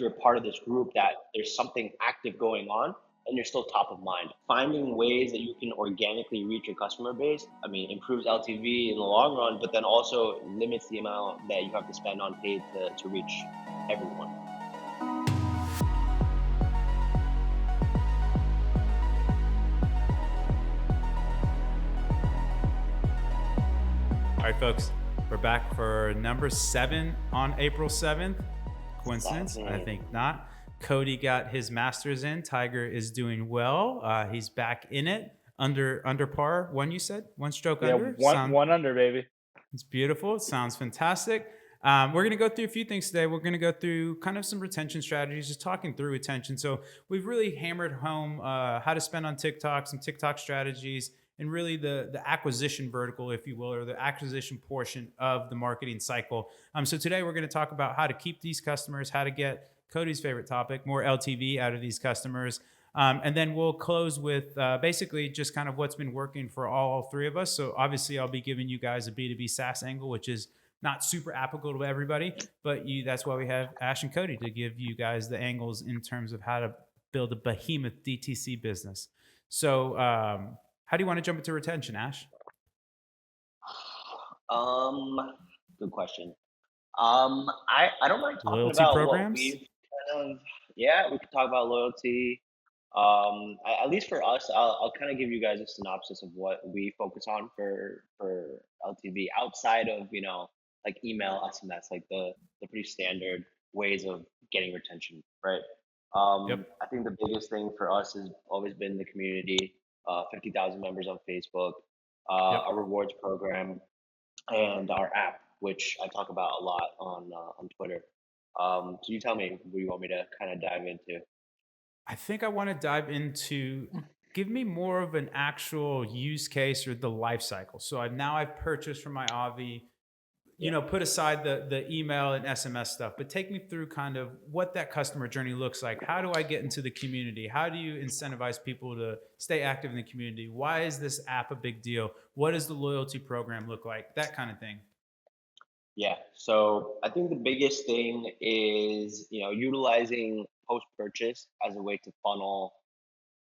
you're part of this group that there's something active going on and you're still top of mind. Finding ways that you can organically reach your customer base, I mean, improves LTV in the long run, but then also limits the amount that you have to spend on paid to reach everyone. All right, folks, we're back for number 7 on April 7th. Coincidence? I think not. Cody got his masters in. Tiger is doing well. He's back in it. Under par. You said? One stroke Yeah, under? one under, baby. It's beautiful. It sounds fantastic. We're going to go through a few things today. We're going to go through kind of some retention strategies, just talking through retention. So we've really hammered home how to spend on TikTok, some TikTok strategies, and really the acquisition vertical, if you will, or the acquisition portion of the marketing cycle. So today we're going to talk about how to keep these customers, how to get Cody's favorite topic, more LTV out of these customers. And then we'll close with basically just kind of what's been working for all three of us. So obviously I'll be giving you guys a B2B SaaS angle, which is not super applicable to everybody, but that's why we have Ash and Cody to give you guys the angles in terms of how to build a behemoth DTC business. So how do you want to jump into retention, Ash? Good question. I don't mind talking Loyalty about what programs? we've kind of, yeah, we could talk about loyalty. At least for us, I'll kind of give you guys a synopsis of what we focus on for LTV outside of, like email, SMS, like the pretty standard ways of getting retention, right? Yep. I think the biggest thing for us has always been the community, 50,000 members on Facebook, Yep. a rewards program, and our app, which I talk about a lot on Twitter. So you tell me what you want me to kind of dive into. I think I want to dive into give me more of an actual use case or the life cycle. So I've purchased from my Avi, Yeah. put aside the email and SMS stuff, but take me through kind of what that customer journey looks like. How do I get into the community? How do you incentivize people to stay active in the community? Why is this app a big deal? What does the loyalty program look like? That kind of thing. Yeah. So I think the biggest thing is, utilizing post purchase as a way to funnel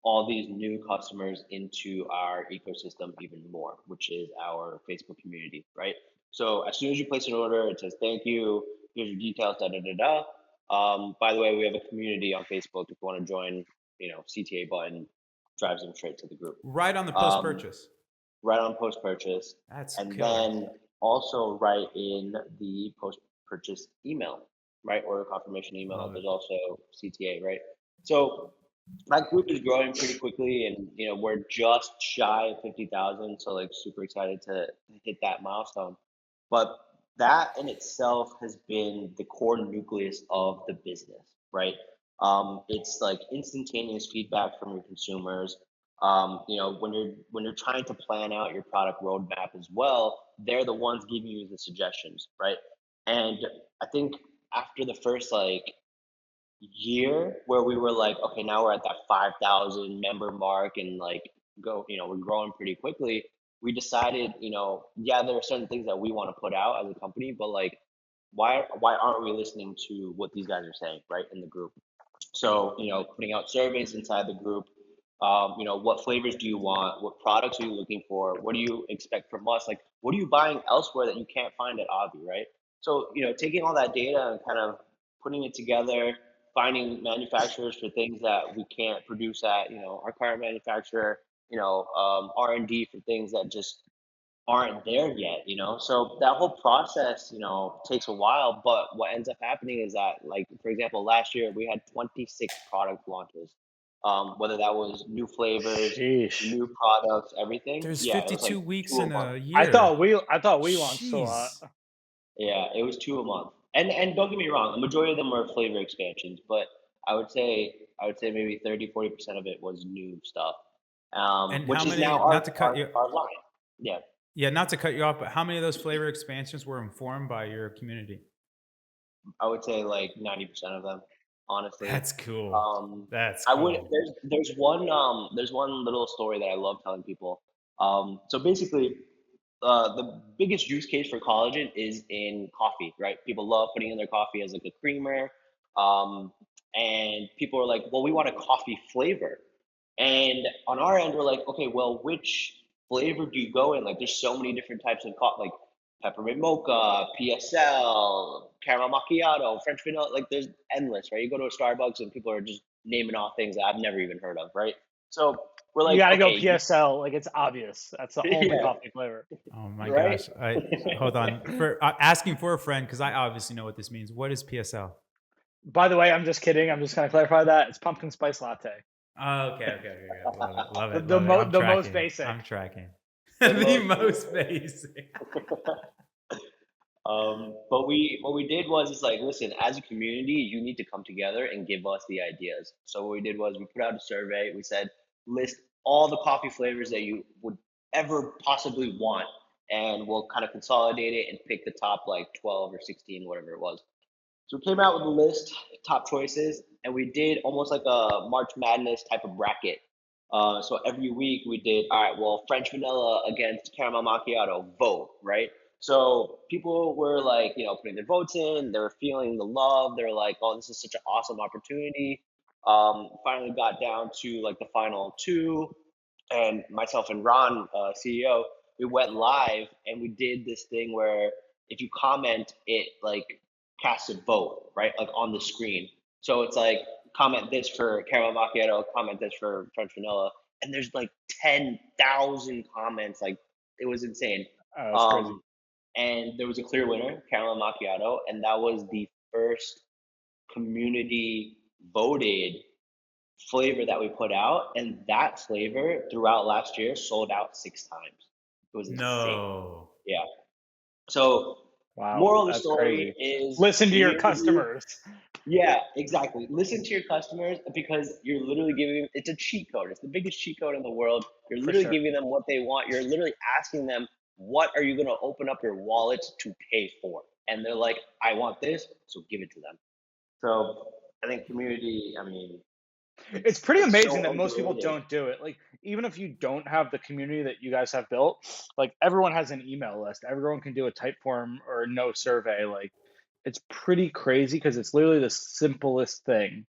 all these new customers into our ecosystem even more, which is our Facebook community, right? So as soon as you place an order, it says thank you, here's your details, da da da da. By the way, we have a community on Facebook. If you want to join, CTA button drives them straight to the group. Right on the post Um, purchase. right on post purchase, That's and killer. then also write in the post purchase email, right? Order confirmation email. Love it. There's also CTA, right? So that group is growing pretty quickly, and we're just shy of 50,000. So like super excited to hit that milestone. But that in itself has been the core nucleus of the business, right? It's like instantaneous feedback from your consumers. When you're trying to plan out your product roadmap as well, they're the ones giving you the suggestions, right? And I think after the first like year where we were like, okay, now we're at that 5,000 member mark and like we're growing pretty quickly. We decided, yeah, there are certain things that we want to put out as a company, but like, why aren't we listening to what these guys are saying, right, in the group? So, putting out surveys inside the group. What flavors do you want? What products are you looking for? What do you expect from us? Like, what are you buying elsewhere that you can't find at Avi, right? So, taking all that data and kind of putting it together, finding manufacturers for things that we can't produce at, our current manufacturer, R&D for things that just aren't there yet. So that whole process, takes a while, but what ends up happening is that, like, for example, last year we had 26 product launches. Whether that was new flavors, Sheesh. new products, everything. There's Yeah, it was like 52 weeks two a in month. a I year. thought we launched a lot. Jeez. Yeah, it was two a month. And don't get me wrong, the majority of them were flavor expansions, but I would say maybe 30-40% of it was new stuff. And how Which is now many, our not to cut our, you, our line. Yeah, yeah, not to cut you off, but how many of those flavor expansions were informed by your community? I would say like 90% of them, honestly. That's cool. Um, That's I would cool. there's one little story that I love telling people. So basically, the biggest use case for collagen is in coffee, right? People love putting in their coffee as like a creamer. And people are like, well, we want a coffee flavor. And on our end, we're like, okay, well, which flavor do you go in? Like, there's so many different types of coffee, like peppermint mocha, PSL, caramel macchiato, French vanilla. Like, there's endless, right? You go to a Starbucks and people are just naming off things that I've never even heard of, right? So we're You like, gotta go okay, PSL. Like it's obvious. That's the only yeah, coffee flavor. Oh my right? gosh. I hold on for asking for a friend because I obviously know what this means. What is PSL? By the way, I'm just kidding. I'm just gonna clarify that it's pumpkin spice latte. Oh, okay. Love it. Love The it. the, Love it. mo- I'm the most tracking. basic. I'm tracking. The The most most basic. basic. But what we did was it's like, listen, as a community, you need to come together and give us the ideas. So what we did was we put out a survey. We said, list all the coffee flavors that you would ever possibly want, and we'll kind of consolidate it and pick the top like 12 or 16, whatever it was. So we came out with a list, top choices, and we did almost like a March Madness type of bracket. So every week we did, all right, well, French vanilla against caramel macchiato, vote, right? So people were like, putting their votes in, they were feeling the love. They were like, oh, this is such an awesome opportunity. Finally got down to like the final two, and myself and Ron, CEO, we went live and we did this thing where if you comment, it like casts a vote, right? Like on the screen. So it's like comment this for caramel macchiato, comment this for French vanilla, and there's like 10,000 comments. Like it was insane. Oh, that's crazy. Um, and there was a clear winner, caramel macchiato, and that was the first community voted flavor that we put out, and that flavor throughout last year sold out 6 times. It was insane. No. Yeah. So, Wow, moral of the that's story crazy. is Listen to your community. customers. Yeah, exactly. Listen to your customers because you're literally giving them, it's a cheat code. It's the biggest cheat code in the world. You're For literally sure. giving them what they want. You're literally asking them, what are you going to open up your wallet to pay for? And they're like, I want this, so give it to them. So, I think community, I mean, It's it's pretty it's amazing so that most people underrated. don't do it. Like, even if you don't have the community that you guys have built, like everyone has an email list. Everyone can do a type form or a no survey. Like, it's pretty crazy because it's literally the simplest thing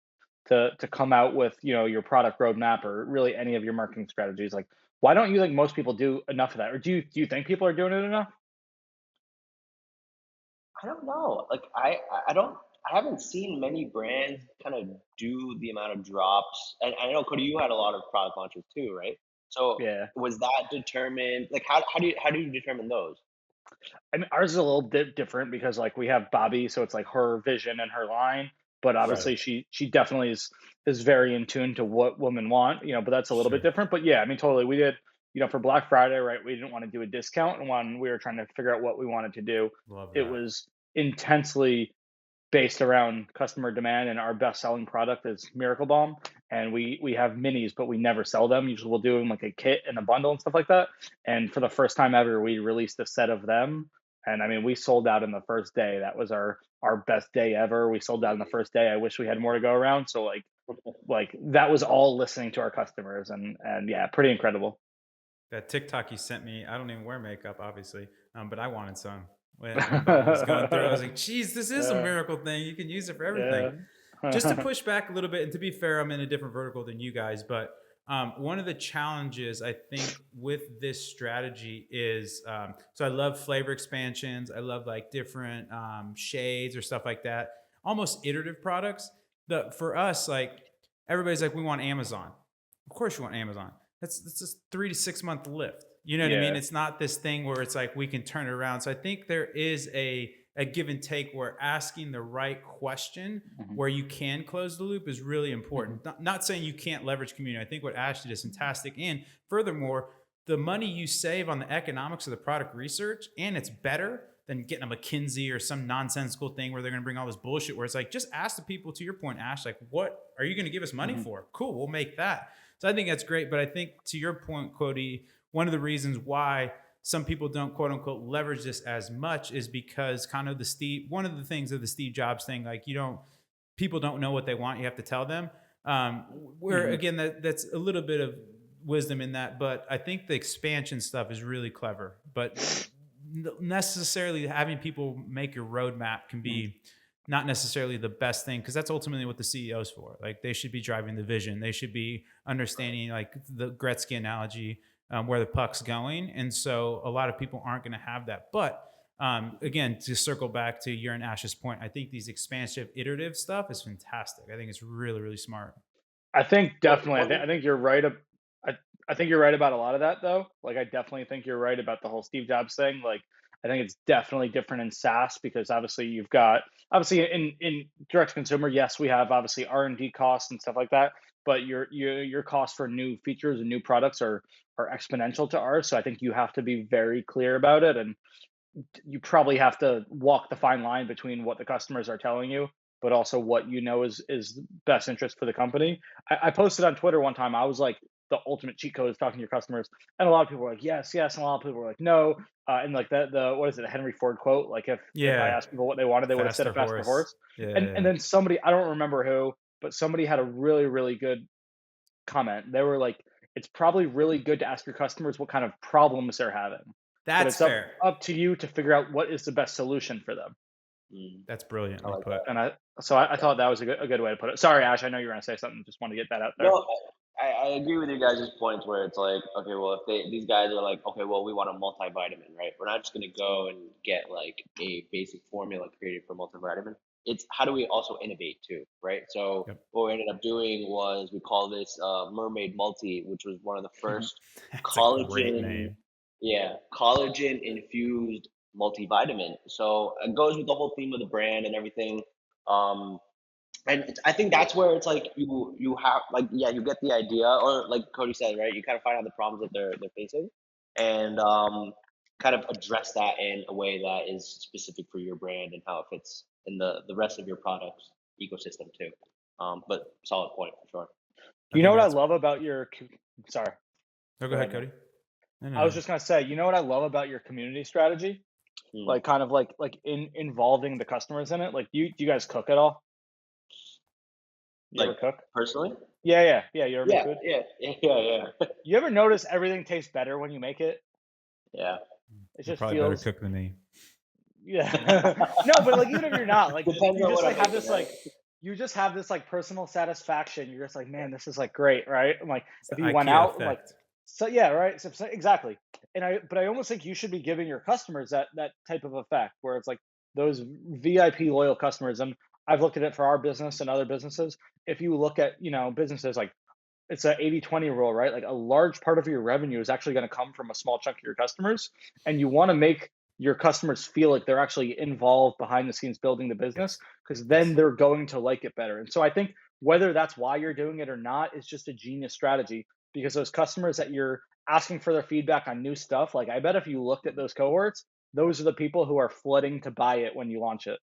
to come out with, your product roadmap or really any of your marketing strategies. Like, why don't you think most people do enough of that? Or do you think people are doing it enough? I don't know. Like I don't I haven't seen many brands kind of do the amount of drops. And I know Cody, you had a lot of product launches too, right? So Yeah. was that determined? Like how do you determine those? I mean, ours is a little bit different because like we have Bobby, so it's like her vision and her line. But Right. obviously, she definitely is very in tune to what women want, But that's a little bit Sure. different. But yeah, I mean, totally. We did, for Black Friday, right? We didn't want to do a discount, and when we were trying to figure out what we wanted to do, Love it that. was intensely based around customer demand, and our best selling product is Miracle Balm, and we have minis, but we never sell them. Usually we'll do them like a kit and a bundle and stuff like that. And for the first time ever, we released a set of them, and I mean, we sold out in the first day. That was our best day ever. We sold out in the first day. I wish we had more to go around. So like that was all listening to our customers, and yeah, pretty incredible. That TikTok you sent me, I don't even wear makeup, obviously, but I wanted some. When Bobby was going through, I was like, geez, this is a Yeah, miracle thing. You can use it for everything. yeah. Just to push back a little bit, and to be fair, I'm in a different vertical than you guys, but one of the challenges I think with this strategy is so I love flavor expansions. I love like different shades or stuff like that, almost iterative products. For us, like everybody's like, we want Amazon. Of course, you want Amazon. That's just 3 to 6 month lift. You know what I mean? Yeah. It's not this thing where it's like we can turn it around. So I think there is a give and take where asking the right question Mhm, where you can close the loop is really mhm, important. Not saying you can't leverage community. I think what Ash did is fantastic. And furthermore, the money you save on the economics of the product research, and it's better than getting a McKinsey or some nonsensical thing where they're going to bring all this bullshit. Where it's like, just ask the people. To your point, Ash, like, what are you going to give us money mhm, for? Cool, we'll make that. So I think that's great. But I think to your point, Cody, one of the reasons why some people don't quote unquote leverage this as much is because kind of one of the things of the Steve Jobs thing, like people don't know what they want. You have to tell them. Um, where mhm. again, that's a little bit of wisdom in that, but I think the expansion stuff is really clever. But necessarily having people make your roadmap can Mhm. be not necessarily the best thing, because that's ultimately what the CEO's for. Like they should be driving the vision. They should be understanding, like the Gretzky analogy, where the puck's going. And so a lot of people aren't going to have that. But again, to circle back to your and Ash's point, I think these expansive, iterative stuff is fantastic. I think it's really, really smart. I think What, definitely. what, I think you're right. I, I think you're right about a lot of that, though. Like, I definitely think you're right about the whole Steve Jobs thing. Like, I think it's definitely different in SaaS because obviously you've got obviously in direct to consumer. Yes, we have obviously R&D costs and stuff like that, but your costs for new features and new products are exponential to ours. So I think you have to be very clear about it, and you probably have to walk the fine line between what the customers are telling you, but also what you know is best interest for the company. I posted on Twitter one time. I was like, the ultimate cheat code is talking to your customers, and a lot of people were like, yes, yes, and a lot of people were like, no. And like the what is it, the Henry Ford quote? Like if I Yeah. asked people what they wanted, they would have said a Faster faster horse. horse. Yeah. And then somebody, I don't remember who, but somebody had a really good comment. They were like, it's probably really good to ask your customers what kind of problems they're having, but That's it's up fair. up to you to figure out what is the best solution for them. mm, That's I brilliantly like put. that. And I Yeah. thought that was a good way to put it. Sorry, Ash, I know you were gonna say something. Just want to get that out there. No, I agree with you guys' points where it's like, okay, well, if these guys are like, okay, well, we want a multivitamin, right? We're not just gonna go and get like a basic formula created for multivitamin. It's how do we also innovate too, right? So Yep. what we ended up doing was we call this Mermaid Multi, which was one of the first That's a great collagen, name. yeah, collagen infused multivitamin. So it goes with the whole theme of the brand and everything. Um, and I think that's where it's like you have like yeah you get the idea or like Cody said right you kind of find out the problems that they're facing and kind of address that in a way that is specific for your brand and how it fits in the rest of your products ecosystem too. But solid point for sure. I You know think what I that's. love about sorry, Oh, go go ahead, ahead, man. Cody. No, no, I was no. just gonna say, you know what I love about your community strategy? Hmm. Like kind of like in involving the customers in it. Like do you guys cook at all? You Like ever cook? personally, Yeah. You ever make yeah, food? yeah. You ever notice everything tastes better when you make it? Yeah. It You're just probably better feels cook than me. yeah. No, but like even if you're not, like Depends you on just what like I'm have making, this right? like you just have this like personal satisfaction. You're just like, man, this is like great, right? And like It's the if you went IKEA out and like effect. so yeah, right. Exactly. And I almost think you should be giving your customers that type of effect where it's like those VIP loyal customers. And I've looked at it for our business and other businesses. If you look at, businesses like it's a 80-20 rule, right? Like a large part of your revenue is actually going to come from a small chunk of your customers. And you want to make your customers feel like they're actually involved behind the scenes building the business Yes. because then Yes. they're going to like it better. And so I think whether that's why you're doing it or not, it's just a genius strategy because those customers that you're asking for their feedback on new stuff, like I bet if you looked at those cohorts, those are the people who are flooding to buy it when you launch it.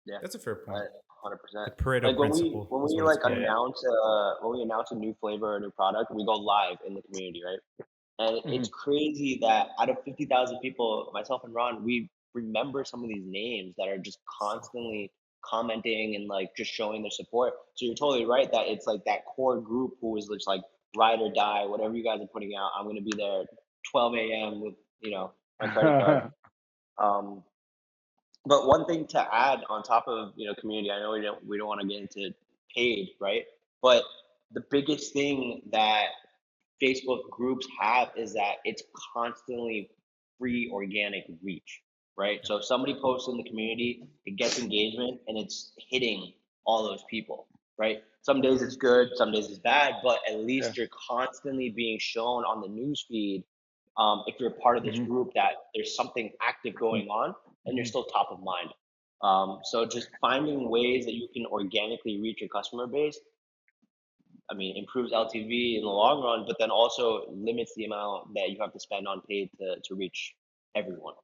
Yeah, That's a fair point. 100%. The Pareto Like principle when is we what it's like Yeah, called. yeah. announce a new flavor or a new product, we go live in the community, right? And it's Hmm. crazy that out of 50,000 people, myself and Ron, we remember some of these names that are just So cool. constantly commenting and like just showing their support. So you're totally right that it's like that core group who is just like ride or die, whatever you guys are putting out, I'm gonna be there 12 a.m. with my credit card. Um, but one thing to add on top of community, I know we don't want to get into paid, right? But the biggest thing that Facebook groups have is that it's constantly free organic reach, right? Yep. So if somebody posts in the community, it gets engagement and it's hitting all those people, right? Some days it's good, some days it's bad, but at Yeah. least you're constantly being shown on the news feed. If you're part of this Hmm. group, that there's something active going on and you're Hmm. still top of mind. So just finding ways that you can organically reach your customer base, I mean, improves LTV in the long run, but then also limits the amount that you have to spend on paid to reach everyone.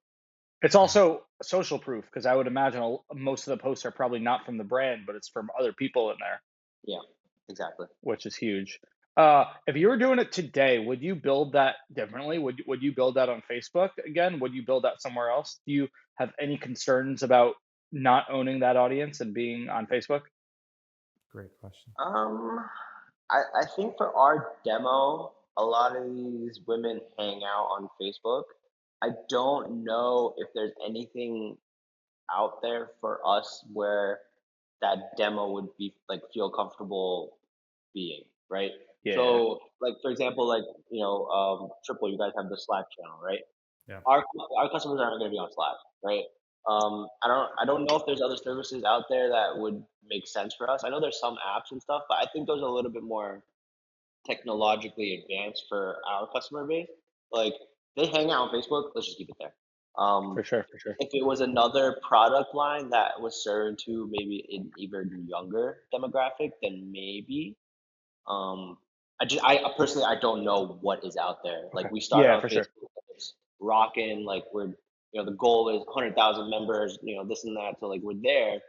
It's also social proof because I would imagine most of the posts are probably not from the brand, but it's from other people in there, Yeah, exactly. which is huge. If you were doing it today, would you build that differently? Would you build that on Facebook again? Would you build that somewhere else? Do you have any concerns about not owning that audience and being on Facebook? Great question. Um, I think for our demo, a lot of these women hang out on Facebook. I don't know if there's anything out there for us where that demo would be like feel comfortable being, right? Yeah. So like for example, like Triple, you guys have the Slack channel, right? Yeah. Our our customers aren't going to be on Slack, right? I don't know if there's other services out there that would make sense for us. I know there's some apps and stuff, but I think those are a little bit more technologically advanced for our customer base. Like they hang out on Facebook, let's just keep it there. For Um, sure. For sure. if it was another product line that was served to maybe an even younger demographic, then maybe. Um, I personally, I don't know what is out there. Okay. Like we started Yeah, on for sure. Facebook, it's rocking. Like the goal is 100,000 members. This and that. So like we're there,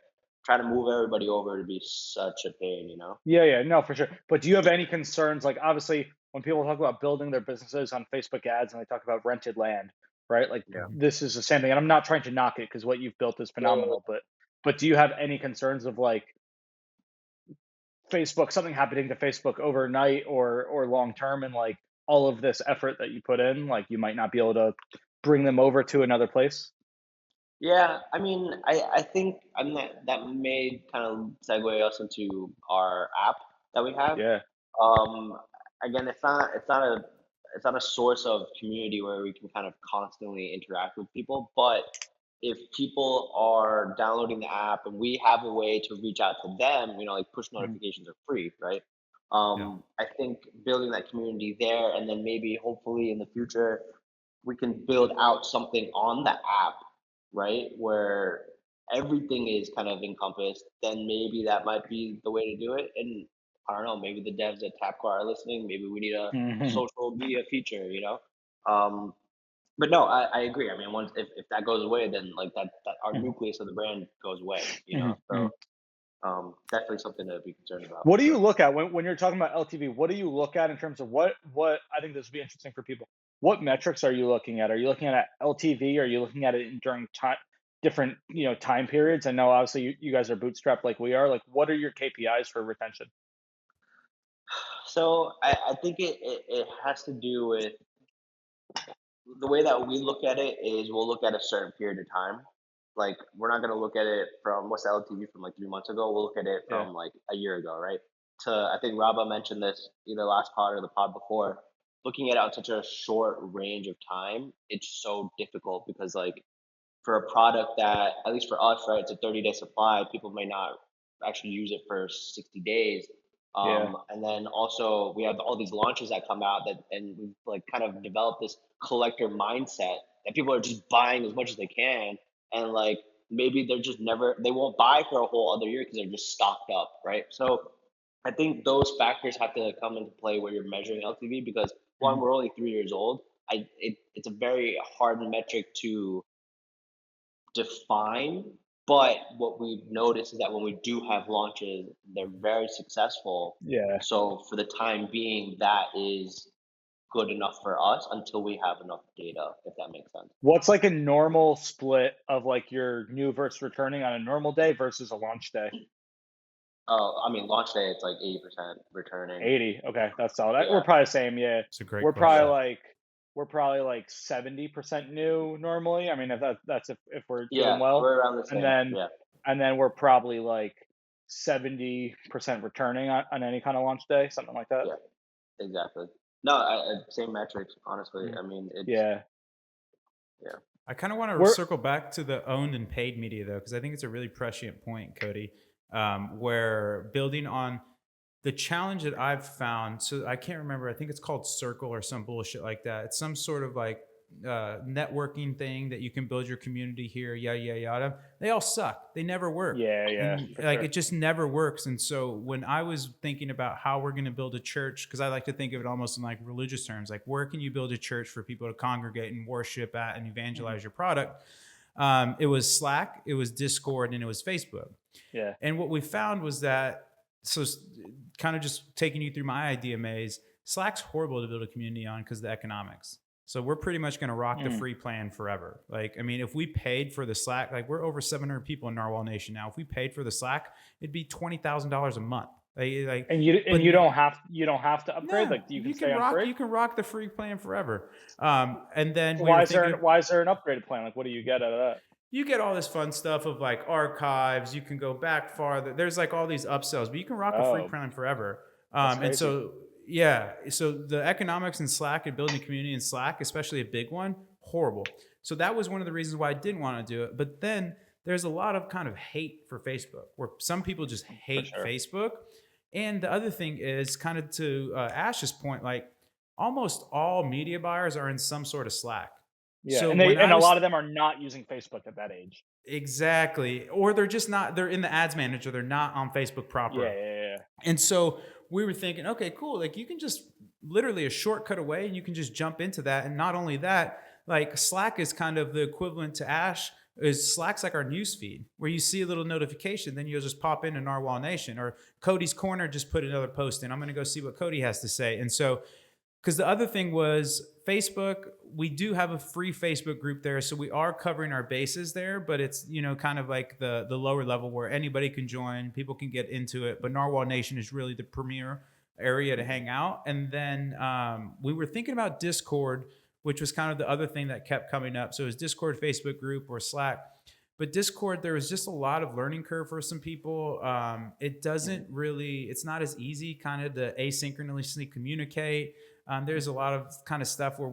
trying to move everybody over to be such a pain. Yeah, yeah, no, for sure. But do you have any concerns? Like, obviously, when people talk about building their businesses on Facebook ads and they talk about rented land, right? Like, Yeah. this is the same thing. And I'm not trying to knock it because what you've built is Yeah. phenomenal. But do you have any concerns of like Facebook, something happening to Facebook overnight or long term, and like all of this effort that you put in, like you might not be able to bring them over to another place? Yeah, I mean, I think that may kind of segue us into our app that we have. Yeah. Um, Again, it's not a source of community where we can kind of constantly interact with people, but if people are downloading the app and we have a way to reach out to them, like push Mhm. notifications are free, right? Yeah. I think building that community there, and then maybe hopefully in the future we can build out something on the app, right, where everything is kind of encompassed, then maybe that might be the way to do it. And I don't know, maybe the devs at Tapcar are listening. Maybe we need a Mhm. social media feature. Um, but no, I agree. I mean, once if that goes away, then like that our Mhm. nucleus of the brand goes away. Mhm. So Mhm. definitely something to be concerned about What for do you sure. look at when you're talking about LTV? What do you look at in terms of what I think this would be interesting for people. What metrics are you looking at? Are you looking at LTV? Are you looking at it during time different time periods? I know obviously you guys are bootstrapped like we are. Like what are your KPIs for retention? So I think it has to do with the way that we look at it is we'll look at a certain period of time. Like we're not gonna look at it from what's the LTV from like 3 months ago. We'll look at it Yeah. from like a year ago, right? I think Rabba mentioned this either last pod or the pod before. Looking at it on such a short range of time, it's so difficult because like for a product that at least for us, right, it's a 30-day supply. People may not actually use it for 60 days. Yeah. And then also we have all these launches that come out and we've like kind of developed this collector mindset that people are just buying as much as they can. And like maybe they won't buy for a whole other year because they're just stocked up, right? So I think those factors have to come into play where you're measuring LTV because one, Mhm. we're only 3 years old. It's a very hard metric to define. But what we've noticed is that when we do have launches, they're very successful. Yeah. So for the time being, that is good enough for us until we have enough data, if that makes sense. What's like a normal split of like your new versus returning on a normal day versus a launch day? I mean, launch day, it's like 80% returning. 80. Okay, that's solid. We're Yeah, probably the same. Yeah, It's a great we're probably question. yeah, like we're probably like 70% new normally. I mean, if if we're doing yeah. well, We're around the and same. then Yeah, we're probably like 70% returning on any kind of launch day, something like that. yeah, exactly. No, same metrics, honestly. Mhm. I mean, it's, Yeah, yeah. I kind of want to we're circle back to the owned and paid media though, because I think it's a really prescient point, Cody, where building on the challenge that I've found. So I can't remember. I think it's called Circle or some bullshit like that. It's some sort of like networking thing that you can build your community here. Yada yada yada. They all suck. They never work. yeah, yeah, And for like sure. it just never works. And so when I was thinking about how we're going to build a church, because I like to think of it almost in like religious terms, like where can you build a church for people to congregate and worship at and Mhm. evangelize your product? It was Slack, it was Discord, and it was Facebook. Yeah. And what we found was that, so kind of just taking you through my idea maze, Slack's horrible to build a community on because of the economics. So we're pretty much going to rock the Mm. free plan forever. Like, I mean, if we paid for the Slack, like we're over 700 people in Narwhal Nation now. If we paid for the Slack, it'd be $20,000 a month. And But you don't have to upgrade. no, Like you can stay on free. you can rock the free plan forever. And then So we were thinking, why is there an upgraded plan? Like what do you get out of that? you get all this fun stuff of like archives. You can go back farther. There's like all these upsells, but you can rock a free Oh, plan forever. that's And crazy. so, yeah, so the economics in Slack and building a community in Slack, especially a big one, horrible. So that was one of the reasons why I didn't want to do it. But then there's a lot of kind of hate for Facebook, where some people just For hate sure. Facebook. And the other thing is kind of to Ash's point, like almost all media buyers are in some sort of Slack. Yeah, So and when I a lot was of them are not using Facebook at that age. exactly, or they're just not, they're in the ads manager, they're not on Facebook Yeah, proper. yeah, yeah. And so we were thinking, okay, cool. Like you can just literally a shortcut away and you can just jump into that. And not only that, like Slack is kind of the equivalent to Ash. Is Slack's like our news feed where you see a little notification, then you'll just pop into Narwhal Nation or Cody's Corner just put another post in. I'm going to go see what Cody has to say. And so because the other thing was Facebook, we do have a free Facebook group there, so we are covering our bases there, but it's kind of like the lower level where anybody can join, people can get into it, but Narwhal Nation is really the premier area to hang out. And then we were thinking about Discord, which was kind of the other thing that kept coming up. So it was Discord, Facebook group, or Slack. But Discord, there was just a lot of learning curve for some people. It doesn't really, it's not as easy kind of to asynchronously communicate. There's a lot of kind of stuff where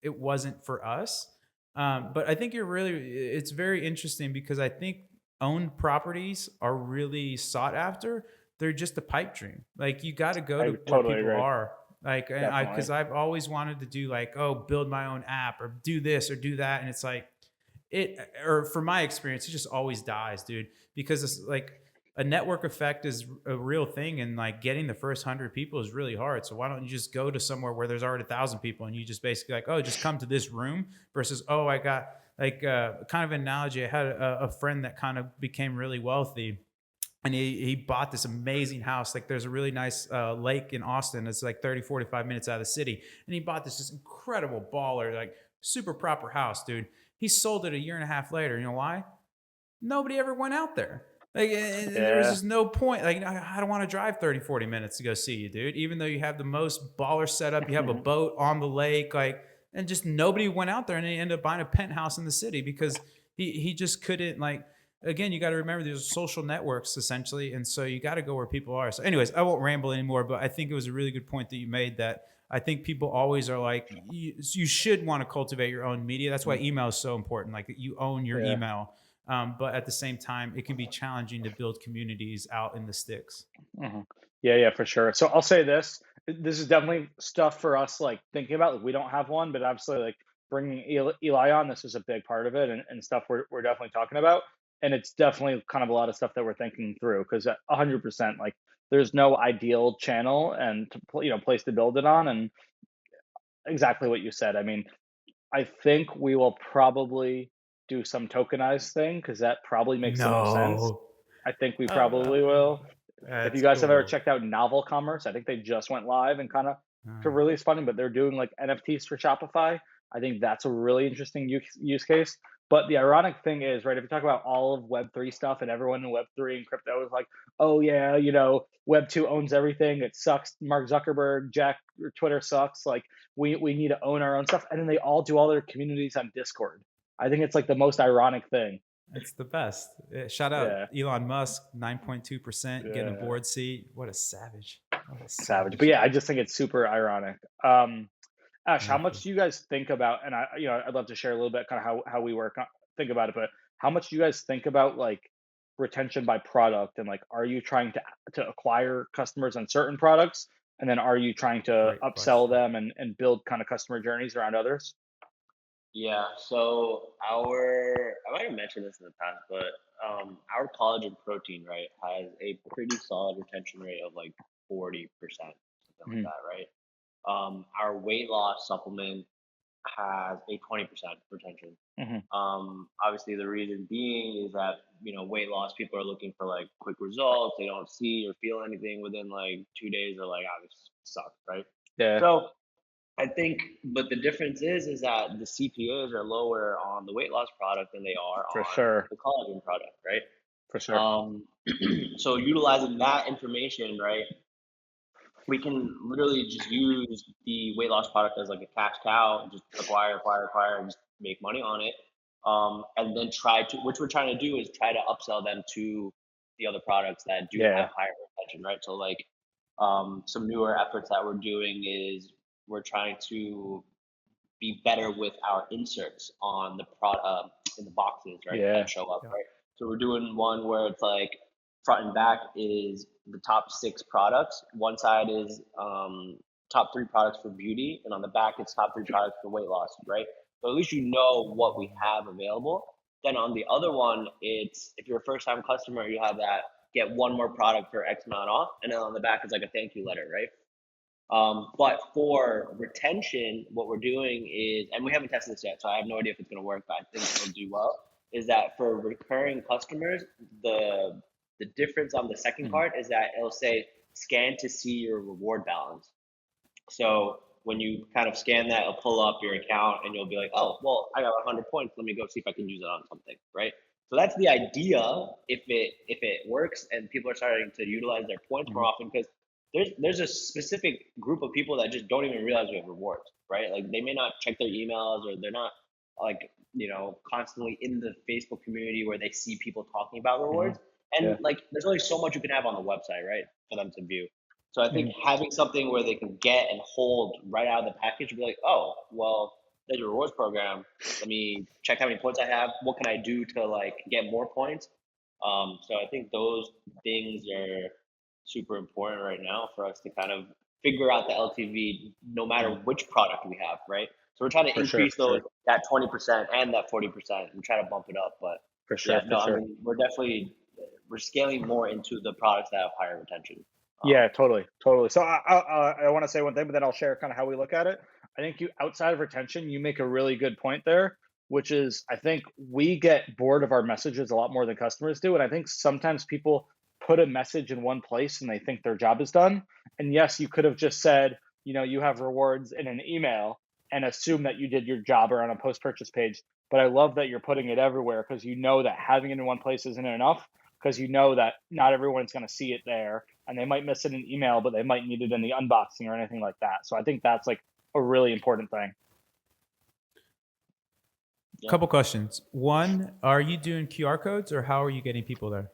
it wasn't for us. But I think it's very interesting because I think owned properties are really sought after. They're just a pipe dream. Like you got to go I to where totally people agree. are. Like, and Definitely. because I've always wanted to do like, oh, build my own app or do this or do that. And it's like, or from my experience, it just always dies, dude, because it's like, a network effect is a real thing, and like getting the first 100 people is really hard. So why don't you just go to somewhere where there's already 1,000 people and you just basically like, oh, just come to this room versus, oh, I got like kind of an analogy. I had a friend that kind of became really wealthy, and he bought this amazing house. Like there's a really nice lake in Austin. It's like 30, 45 minutes out of the city. And he bought this just incredible baller, like super proper house, dude. He sold it a year and a half later. You know why? Nobody ever went out there. Like, and there was Yeah. just no point. Like, I don't want to drive 30, 40 minutes to go see you, dude. Even though you have the most baller setup, you have a boat on the lake, like, and just nobody went out there, and they ended up buying a penthouse in the city because he just couldn't, like, again, you got to remember there's social networks essentially. And so you got to go where people are. So, anyways, I won't ramble anymore, but I think it was a really good point that you made that I think people always are like, you should want to cultivate your own media. That's why email is so important. Like, that you own your Yeah. email. But at the same time, it can be challenging to build communities out in the sticks. Mhm. Yeah, yeah, for sure. So I'll say this: this is definitely stuff for us, like thinking about. Like, we don't have one, but obviously, like bringing Eli on, this is a big part of it, and stuff we're definitely talking about. And it's definitely kind of a lot of stuff that we're thinking through because 100%, like there's no ideal channel and place to build it on, and exactly what you said. I mean, I think we will probably do some tokenized thing because that probably makes the most sense. No. I think we Uh, probably will. If you that's guys have ever cool. checked out Novel Commerce, I think they just went live and kind of Uh, to release funding, but they're doing like NFTs for Shopify. I think that's a really interesting use case. But the ironic thing is, right, if you talk about all of Web3 stuff and everyone in Web3 and crypto is like, oh, yeah, Web2 owns everything. It sucks. Mark Zuckerberg, Jack, Twitter sucks. Like, we need to own our own stuff. And then they all do all their communities on Discord. I think it's like the most ironic thing. it's the best. Shout out Yeah. Elon Musk, 9.2%, getting a Yeah. board seat. What a savage. What a Savage. But savage. yeah, I just think it's super ironic. Ash, how Exactly. much do you guys think about? And I'd love to share a little bit kind of how we think about it. But how much do you guys think about like retention by product and like, are you trying to acquire customers on certain products, and then are you trying to Great upsell question. them and build kind of customer journeys around others? Yeah, so I might have mentioned this in the past, but our collagen protein, right, has a pretty solid retention rate of like 40%, something like Mhm. that, right? Our weight loss supplement has a 20% retention. Mhm. Obviously, the reason being is that, weight loss, people are looking for like quick results. They don't see or feel anything within like 2 days. They're like, ah, this sucks, right? Yeah, So I think, but the difference is that the CPAs are lower on the weight loss product than they are for on sure, the collagen product, right? for sure. Um, so utilizing that information, right, we can literally just use the weight loss product as like a cash cow, and just acquire, and just make money on it. and then which we're trying to do is try to upsell them to the other products that do Yeah. have higher retention, right? So like some newer efforts that we're doing is we're trying to be better with our inserts on the product in the boxes, right? Yeah. That show up, Yeah. right? So we're doing one where it's like front and back is the top 6 products. One side is top 3 products for beauty, and on the back it's top 3 products for weight loss, right? So at least you know what we have available. Then on the other one, it's if you're a first time customer, you have that get one more product for X amount off, and then on the back is like a thank you letter, right? But for retention, what we're doing is, and we haven't tested this yet, so I have no idea if it's going to work, but I think it'll do well. Is that for recurring customers, the difference on the second part is that it'll say scan to see your reward balance. So when you kind of scan that, it'll pull up your account, and you'll be like, oh, well, I got 100 points. Let me go see if I can use it on something, right? So that's the idea. If it works and people are starting to utilize their points more often, because there's a specific group of people that just don't even realize we have rewards, right? Like they may not check their emails, or they're not like constantly in the Facebook community where they see people talking about rewards. And Yeah. like there's only so much you can have on the website, right, for them to view. So I think having something where they can get and hold right out of the package would be like, oh, well, there's a rewards program. Let me check how many points I have. What can I do to like get more points? So I think those things are super important right now for us to kind of figure out the LTV no matter which product we have, right? So we're trying to For sure, increase for sure. that 20% and that 40% and try to bump it up. But For yeah, sure, for no, I sure. mean we're scaling more into the products that have higher retention. Yeah, totally, totally. So I want to say one thing, but then I'll share kind of how we look at it. I think outside of retention, you make a really good point there, which is I think we get bored of our messages a lot more than customers do, and I think sometimes people put a message in one place and they think their job is done. And yes, you could have just said, you have rewards in an email and assume that you did your job or on a post-purchase page. But I love that you're putting it everywhere because you know that having it in one place isn't enough because you know that not everyone's going to see it there and they might miss it in email, but they might need it in the unboxing or anything like that. So I think that's like a really important thing. Yeah. Couple questions. One, are you doing QR codes or how are you getting people there?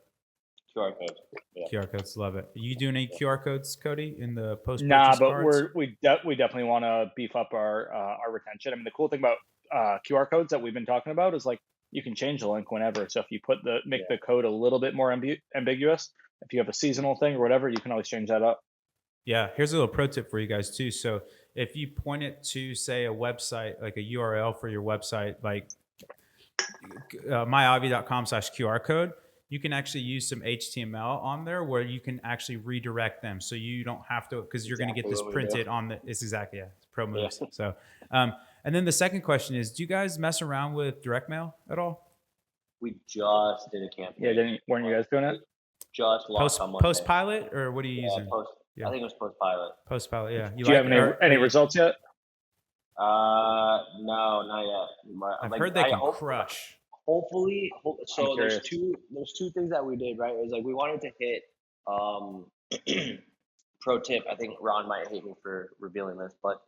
QR code. Yeah. QR codes, love it. Are you doing any QR codes, Cody, in the post-purchase Nah, but cards? we definitely want to beef up our retention. I mean, the cool thing about QR codes that we've been talking about is like you can change the link whenever. So if you make the code a little bit more ambiguous, if you have a seasonal thing or whatever, you can always change that up. Yeah, here's a little pro tip for you guys too. So if you point it to say a website, like a URL for your website, like myavi.com/QR code, you can actually use some HTML on there where you can actually redirect them. So you don't have to, because you're going to get this printed on the, it's exactly, it's pro moves. Yeah. So, and then the second question is, do you guys mess around with direct mail at all? We just did a campaign. Yeah, weren't you guys doing it? Just launched on Monday. Post pilot, or what are you using? I think it was post pilot. Post pilot, yeah. Do you have any results yet? No, not yet. I've heard they can crush. Hopefully, so there's two things that we did, right? It was like we wanted to hit pro tip. I think Ron might hate me for revealing this, but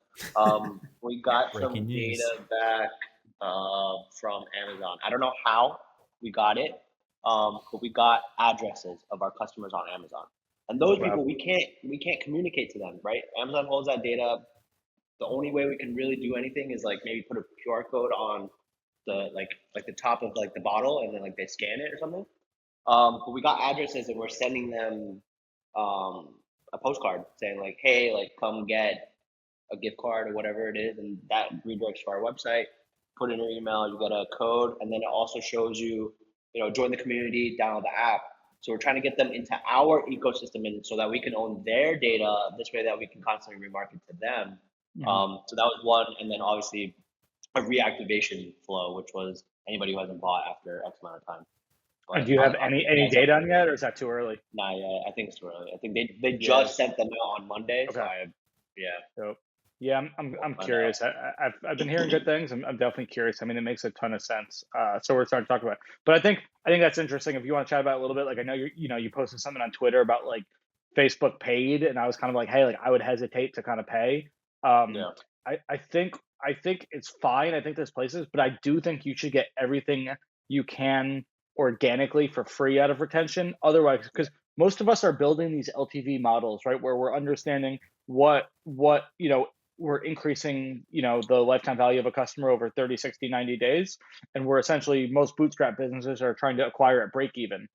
we got some data back from Amazon. I don't know how we got it, but we got addresses of our customers on Amazon. And those people, we can't communicate to them, right? Amazon holds that data. The only way we can really do anything is like maybe put a QR code on the like the top of like the bottle, and then like they scan it or something. But we got addresses, and we're sending them a postcard saying like, hey, like come get a gift card or whatever it is, and that redirects to our website. Put in your email, you get a code, and then it also shows you, join the community, download the app. So we're trying to get them into our ecosystem, and so that we can own their data this way, that we can constantly remarket to them. So that was one, and then obviously a reactivation flow, which was anybody who hasn't bought after X amount of time. But do you have any data on yet, or is that too early? Nah, yeah, I think it's too early. I think they just sent them out on Monday. Okay. So I'm curious. I've been hearing good things. I'm definitely curious. I mean, it makes a ton of sense. So we're starting to talk about it. But I think that's interesting. If you want to chat about it a little bit, like I know you posted something on Twitter about like Facebook paid, and I was kind of like, hey, like I would hesitate to kind of pay. I think I think it's fine. I think there's places, but I do think you should get everything you can organically for free out of retention. Otherwise, because most of us are building these LTV models, right, where we're understanding what we're increasing, the lifetime value of a customer over 30, 60, 90 days. And we're essentially, most bootstrap businesses are trying to acquire at break even.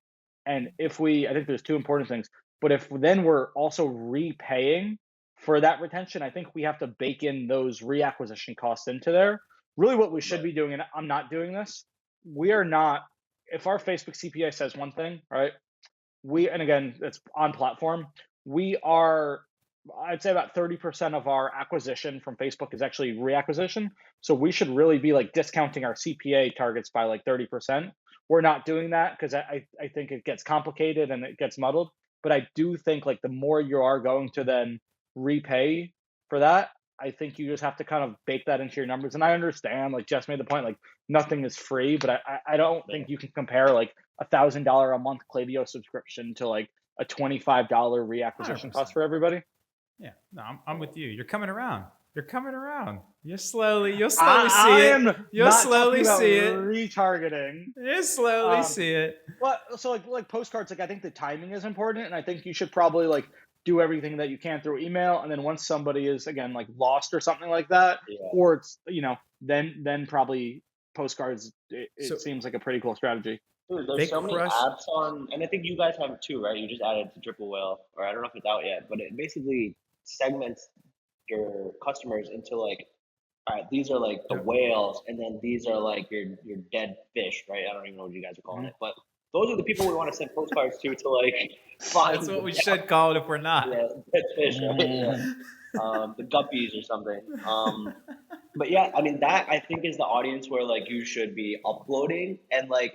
And I think there's two important things. But if then we're also repaying for that retention, I think we have to bake in those reacquisition costs into there. Really, what we should Right. be doing, and I'm not doing this, we are not, if our Facebook CPA says one thing, right? And again, it's on platform, we are, I'd say about 30% of our acquisition from Facebook is actually reacquisition. So we should really be like discounting our CPA targets by like 30%. We're not doing that because I think it gets complicated and it gets muddled. But I do think like the more you are going to then repay for that, I think you just have to kind of bake that into your numbers. And I understand, like Jess made the point, like nothing is free, but I don't think you can compare like $1,000 a month Klaviyo subscription to like a $25 reacquisition cost 100%. for everybody. Yeah, no, I'm with you. You're coming around. You'll slowly I see it. am You'll not slowly talking about see it. retargeting. You'll slowly Um, see it. But so like postcards, like I think the timing is important, and I think you should probably like do everything that you can through email, and then once somebody is again like lost or something like that, Yeah. or it's then probably postcards. So- It seems like a pretty cool strategy. Dude, They there's so many crush- apps on, and I think you guys have it too, right? You just added to Triple Whale, or I don't know if it's out yet, but it basically segments your customers into like, all right, these are like the Yep. whales, and then these are like your dead fish, right? I don't even know what you guys are calling it, but those are the people we want to send postcards to like find. That's what we should call it if we're not. Yeah, dead fish, right? Yeah. The guppies or something. But yeah, I mean that I think is the audience where like you should be uploading, and like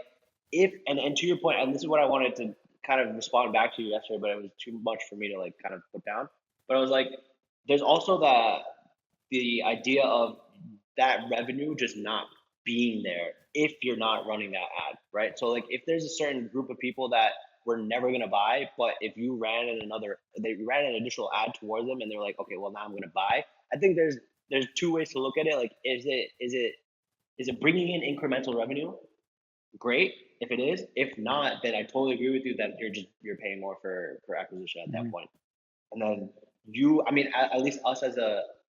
if and to your point, and this is what I wanted to kind of respond back to you yesterday, but it was too much for me to like kind of put down. But I was like, there's also the idea of that revenue just not being there if you're not running that ad, right? So like if there's a certain group of people that were never gonna buy, but if you ran they ran an additional ad towards them and they're like, okay, well now I'm gonna buy. I think there's two ways to look at it. Like, is it bringing in incremental revenue? Great, if it is. If not, then I totally agree with you that you're paying more for acquisition at that point. And then I mean, at least us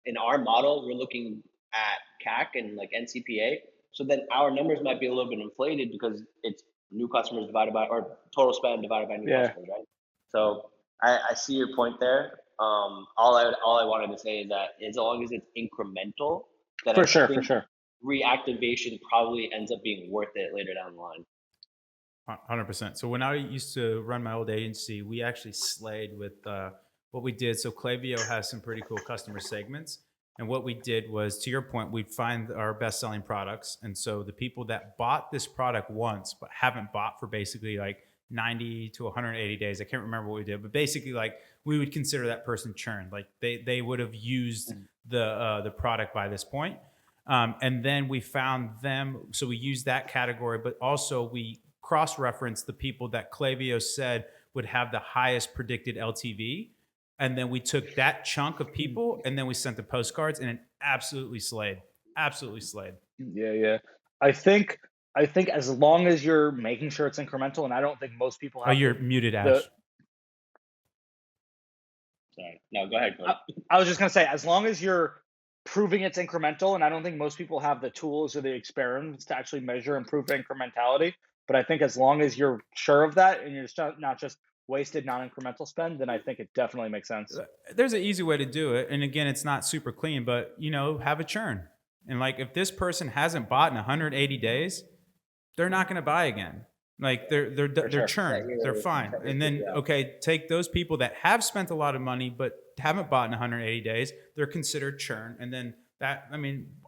in our model, we're looking at CAC and like NCPA. So then our numbers might be a little bit inflated because it's new customers divided by, or total spend divided by new customers, right? So I see your point there. All I wanted to say is that as long as it's incremental, then For sure. reactivation probably ends up being worth it later down the line. 100%. So when I used to run my old agency, we actually slayed with what we did. So Klaviyo has some pretty cool customer segments. And what we did was, to your point, we'd find our best selling products. And so the people that bought this product once, but haven't bought for basically like 90 to 180 days. I can't remember what we did, but basically like we would consider that person churned. Like they would have used the product by this point. And then we found them. So we used that category, but also we cross-referenced the people that Klaviyo said would have the highest predicted LTV. And then we took that chunk of people and then we sent the postcards, and it absolutely slayed. Absolutely slayed. Yeah. I think as long as you're making sure it's incremental, and I don't think most people have. Oh, you're muted, Ash. Sorry. No, go ahead, Cody. I was just gonna say, as long as you're proving it's incremental, and I don't think most people have the tools or the experiments to actually measure and prove incrementality. But I think as long as you're sure of that, and you're not just wasted non-incremental spend, then I think it definitely makes sense. There's an easy way to do it. And again, it's not super clean, but have a churn. And like, if this person hasn't bought in 180 days, they're not going to buy again. Like they're churned. They're fine. And then, okay, take those people that have spent a lot of money, but haven't bought in 180 days, they're considered churn. And then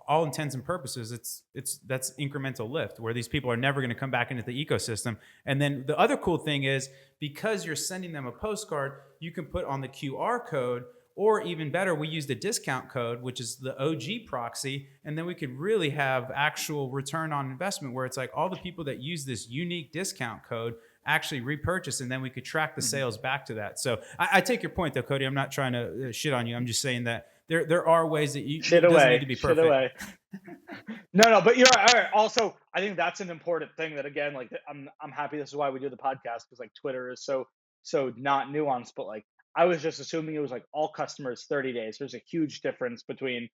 all intents and purposes, that's incremental lift where these people are never going to come back into the ecosystem. And then the other cool thing is, because you're sending them a postcard, you can put on the QR code, or even better, we used a discount code, which is the OG proxy. And then we could really have actual return on investment where it's like all the people that use this unique discount code actually repurchase, and then we could track the sales back to that. So I take your point though, Cody. I'm not trying to shit on you. I'm just saying that there are ways that Shit it doesn't need to away, be shit perfect. away. No, but you're right. All right. Also, I think that's an important thing that again, like I'm happy this is why we do the podcast because like Twitter is so not nuanced, but like I was just assuming it was like all customers 30 days. There's a huge difference between,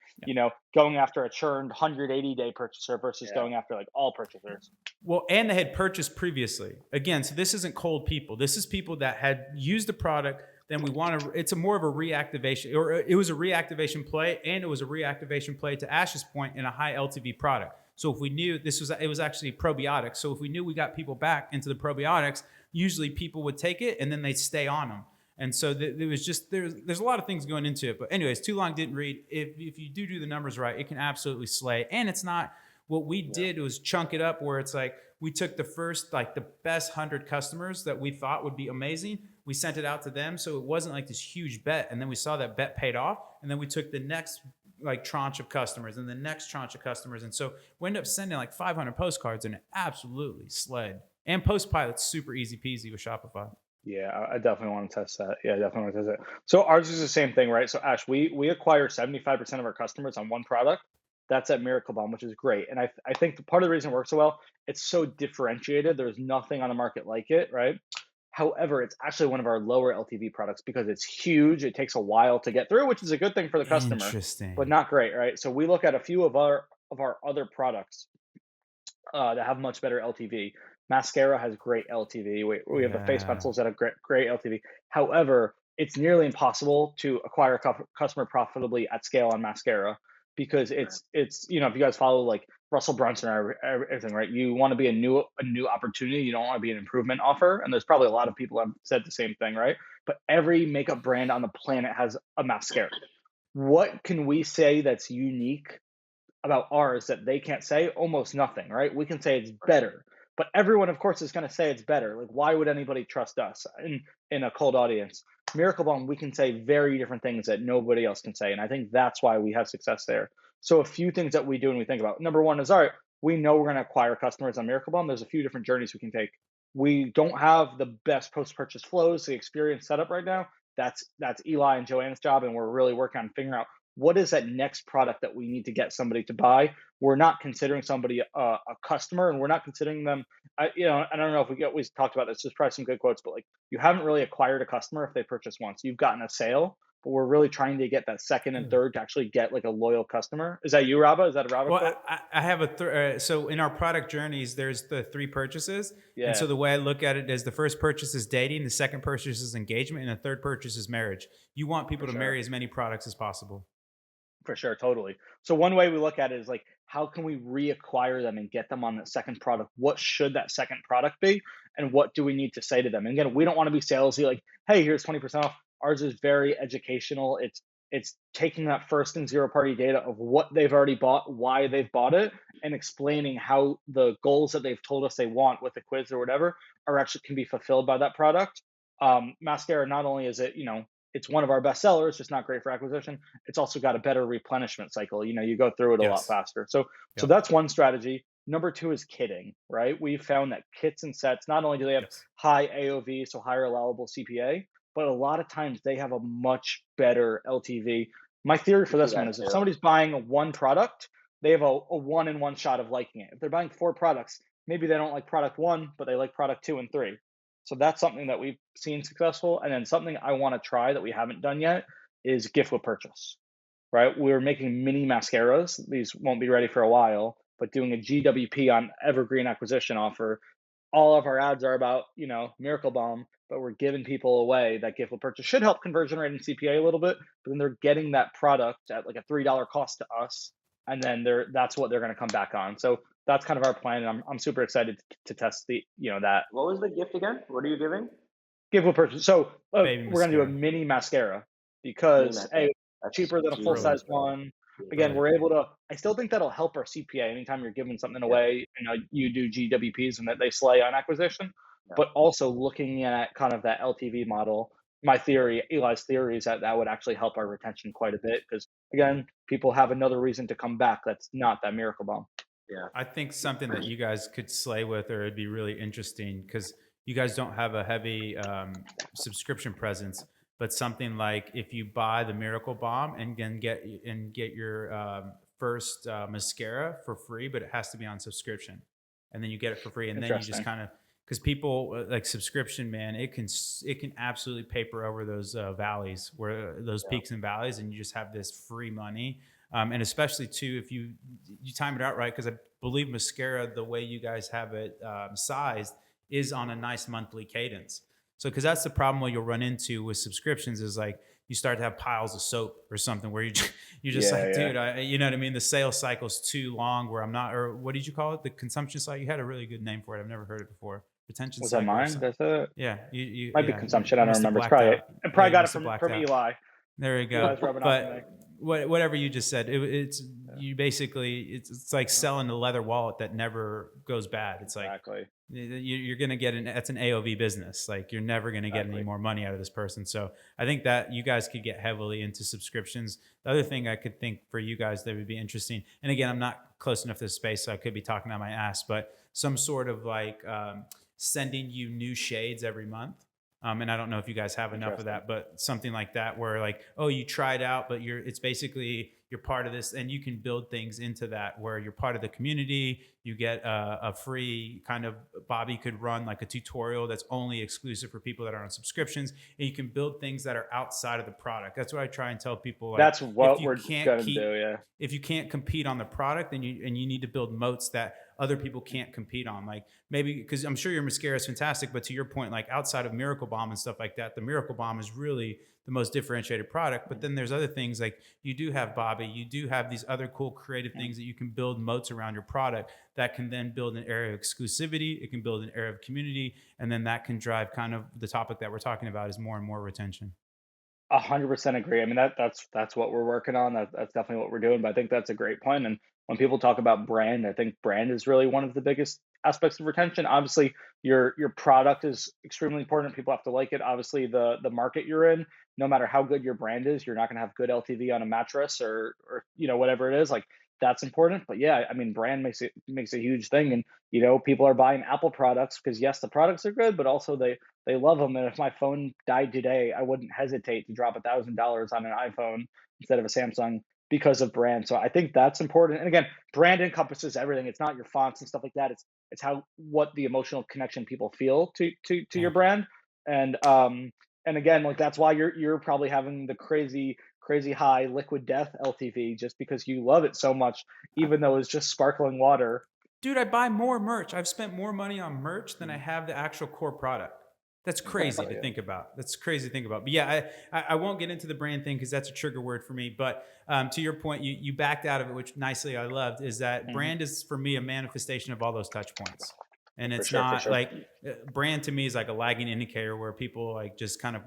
going after a churned 180-day purchaser versus Yeah. going after like all purchasers. Well, and they had purchased previously. Again, so this isn't cold people. This is people that had used the product. Then we want to. It's a more of a reactivation, or it was a reactivation play, and it was a reactivation play to Ash's point in a high LTV product. So if we knew it was actually probiotics. So if we knew we got people back into the probiotics, usually people would take it and then they'd stay on them. And so there was just there's a lot of things going into it. But anyways, too long didn't read. If you do the numbers right, it can absolutely slay. And it's not. What we did was chunk it up where it's like we took the first, like the best 100 customers that we thought would be amazing. We sent it out to them. So it wasn't like this huge bet. And then we saw that bet paid off. And then we took the next like tranche of customers and the next tranche of customers. And so we ended up sending like 500 postcards and it absolutely slid. And Postpilot's super easy peasy with Shopify. Yeah, I definitely want to test that. Yeah, I definitely want to test it. So ours is the same thing, right? So Ash, we acquire 75% of our customers on one product. That's at Miracle Bomb, which is great. And I think the part of the reason it works so well, it's so differentiated. There's nothing on the market like it, right? However, it's actually one of our lower LTV products because it's huge. It takes a while to get through, which is a good thing for the customer, Interesting. but not great, right? So we look at a few of our other products that have much better LTV. Mascara has great LTV. We have the face pencils that have great LTV. However, it's nearly impossible to acquire a customer profitably at scale on mascara because it's if you guys follow like Russell Brunson or everything, right? You want to be a new opportunity. You don't want to be an improvement offer. And there's probably a lot of people that have said the same thing, right? But every makeup brand on the planet has a mascara. What can we say that's unique about ours that they can't say? Almost nothing, right? We can say it's better, but everyone, of course, is going to say it's better. Like, why would anybody trust us in a cold audience? Miracle Bomb, we can say very different things that nobody else can say, and I think that's why we have success there. So a few things that we do and we think about. Number one is, all right, we know we're going to acquire customers on Miracle Bomb. There's a few different journeys we can take. We don't have the best post-purchase flows, the experience set up right now. That's Eli and Joanne's job, and we're really working on figuring out what is that next product that we need to get somebody to buy. We're not considering somebody a customer, and we're not considering them. I don't know if we always talked about this. There's probably some good quotes, but like you haven't really acquired a customer if they purchase once. You've gotten a sale, but we're really trying to get that second and third to actually get like a loyal customer. Is that you, Rabba? Is that a Rabba quote? Well, I have so in our product journeys, there's the 3 purchases. Yeah. And so the way I look at it is the first purchase is dating, the second purchase is engagement, and the third purchase is marriage. You want people to marry as many products as possible. For sure, totally. So one way we look at it is like, how can we reacquire them and get them on that second product? What should that second product be? And what do we need to say to them? And again, we don't want to be salesy, like, hey, here's 20% off. Ours is very educational. It's taking that first and zero party data of what they've already bought, why they've bought it, and explaining how the goals that they've told us they want with the quiz or whatever are actually can be fulfilled by that product. Mascara, not only is it, it's one of our best sellers, just not great for acquisition. It's also got a better replenishment cycle. You go through it a lot faster. So that's one strategy. Number 2 is kitting, right? We've found that kits and sets, not only do they have high AOV, so higher allowable CPA, but a lot of times they have a much better LTV. My theory for this one is if somebody's buying one product, they have a 1-in-1 shot of liking it. If they're buying 4 products, maybe they don't like product 1, but they like product 2 and 3. So that's something that we've seen successful. And then something I want to try that we haven't done yet is gift with purchase, right? We're making mini mascaras. These won't be ready for a while, but doing a GWP on evergreen acquisition offer. All of our ads are about, Miracle Bomb, but we're giving people away that gift with purchase. Should help conversion rate and CPA a little bit, but then they're getting that product at like a $3 cost to us. And then that's what they're going to come back on. So that's kind of our plan, and I'm super excited to test that. What was the gift again? What are you giving? Gift with purchase. So we're going to do a mini mascara because cheaper than a full size one. Again, we're able to. I still think that'll help our CPA anytime you're giving something away. You do GWPs and that they slay on acquisition, but also looking at kind of that LTV model. Eli's theory is that would actually help our retention quite a bit because again, people have another reason to come back. That's not that Miracle Bomb. Yeah. I think something that you guys could slay with, or it'd be really interesting because you guys don't have a heavy subscription presence. but something like if you buy the Miracle Bomb and then get your first mascara for free, but it has to be on subscription, and then you get it for free, and then you just Interesting. kind of, because people like subscription, man, it can absolutely paper over those valleys, where those Yeah. peaks and valleys, and you just have this free money. And especially too, if you time it out right, because I believe mascara, the way you guys have it sized, is on a nice monthly cadence. So, because that's the problem what you'll run into with subscriptions is like you start to have piles of soap or something where you're just Yeah, like, yeah. dude, you know what I mean? The sales cycle's too long where I'm not, or what did you call it? The consumption cycle. You had a really good name for it. I've never heard it before. Retention Was that cycle or mine? something. That's it. Yeah, Might be yeah, consumption. I you don't must have remember. It's blacked probably out. I Yeah, probably you got it must have blacked from out. Eli. There you go. Eli's rubbing off on me. But whatever you just said, it's Yeah, you basically, it's like selling a leather wallet that never goes bad. It's like exactly. you're going to get that's an AOV business. Like you're never going to get any Exactly. more money out of this person. So I think that you guys could get heavily into subscriptions. The other thing I could think for you guys that would be interesting, and again, I'm not close enough to the space, so I could be talking out my ass, but some sort of like sending you new shades every month. And I don't know if you guys have enough of Interesting. that, but something like that where like, oh, you tried out, but it's basically you're part of this, and you can build things into that where you're part of the community. You get a free kind of, Bobby could run like a tutorial that's only exclusive for people that are on subscriptions, and you can build things that are outside of the product. That's what I try and tell people. Like, That's what we're gonna keep do. Yeah. if you can't compete on the product, then you need to build moats that other people can't compete on. Like maybe, because I'm sure your mascara is fantastic, but to your point, like outside of Miracle Bomb and stuff like that, the Miracle Bomb is really the most differentiated product. But then there's other things like you do have Bobby, you do have these other cool creative things that you can build moats around your product that can then build an area of exclusivity. It can build an area of community, and then that can drive kind of the topic that we're talking about is more and more retention. 100% agree. I mean, that's what we're working on. That's definitely what we're doing. But I think that's a great point. And when people talk about brand, I think brand is really one of the biggest aspects of retention. Obviously, your product is extremely important. People have to like it. Obviously, the market you're in, no matter how good your brand is, you're not going to have good LTV on a mattress or whatever it is. Like that's important. But yeah, I mean, brand makes a huge thing. And people are buying Apple products because yes, the products are good, but also they love them. And if my phone died today, I wouldn't hesitate to drop $1,000 on an iPhone instead of a Samsung because of brand. So I think that's important. And again, brand encompasses everything. It's not your fonts and stuff like that. It's how what the emotional connection people feel to your Thank you. brand. And again, like that's why you're probably having the crazy high liquid death LTV just because you love it so much, even though it's just sparkling water. Dude, I buy more merch. I've spent more money on merch than I Mm. have the actual core product. That's crazy Hell to yeah. think about. That's crazy to think about. But yeah, I won't get into the brand thing because that's a trigger word for me. But to your point, you backed out of it, which nicely I loved, is that Mhm. brand is for me a manifestation of all those touch points. And For it's sure, for not sure. like brand to me is like a lagging indicator where people like just kind of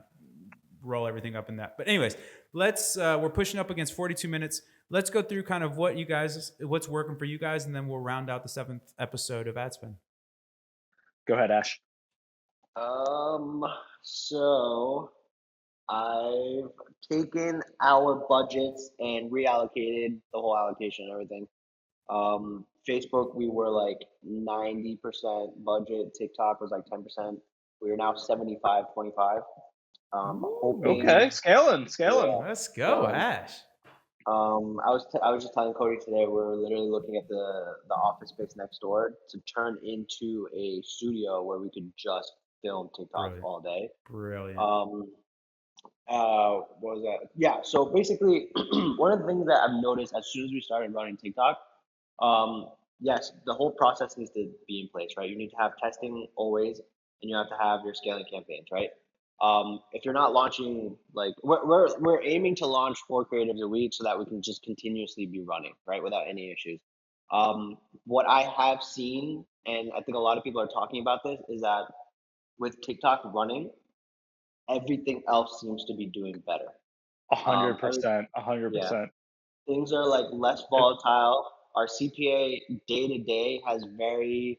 roll everything up in that. But anyways, we're pushing up against 42 minutes. Let's go through kind of what's working for you guys, and then we'll round out the seventh episode of AdSpend. Go ahead, Ash. Um, so I've taken our budgets and reallocated the whole allocation and everything. Facebook, we were like 90% budget. TikTok was like 10%. We are now 75-25. Ooh, Okay, Hoping, scaling. yeah, let's go, yeah. Ash. I was just telling Cody today we're literally looking at the office space next door to turn into a studio where we could just film TikToks Brilliant. all day. Brilliant. Um, what was that? Yeah. So basically, one of the things that I've noticed as soon as we started running TikTok, yes, the whole process needs to be in place, right? You need to have testing always, and you have to have your scaling campaigns, right? If you're not launching, like we're aiming to launch 4 creatives a week so that we can just continuously be running, right, without any issues. What I have seen, and I think a lot of people are talking about this, is that with TikTok running, everything else seems to be doing better. A hundred Every percent. A hundred Yeah, percent. things are like less volatile. Our CPA day to day has very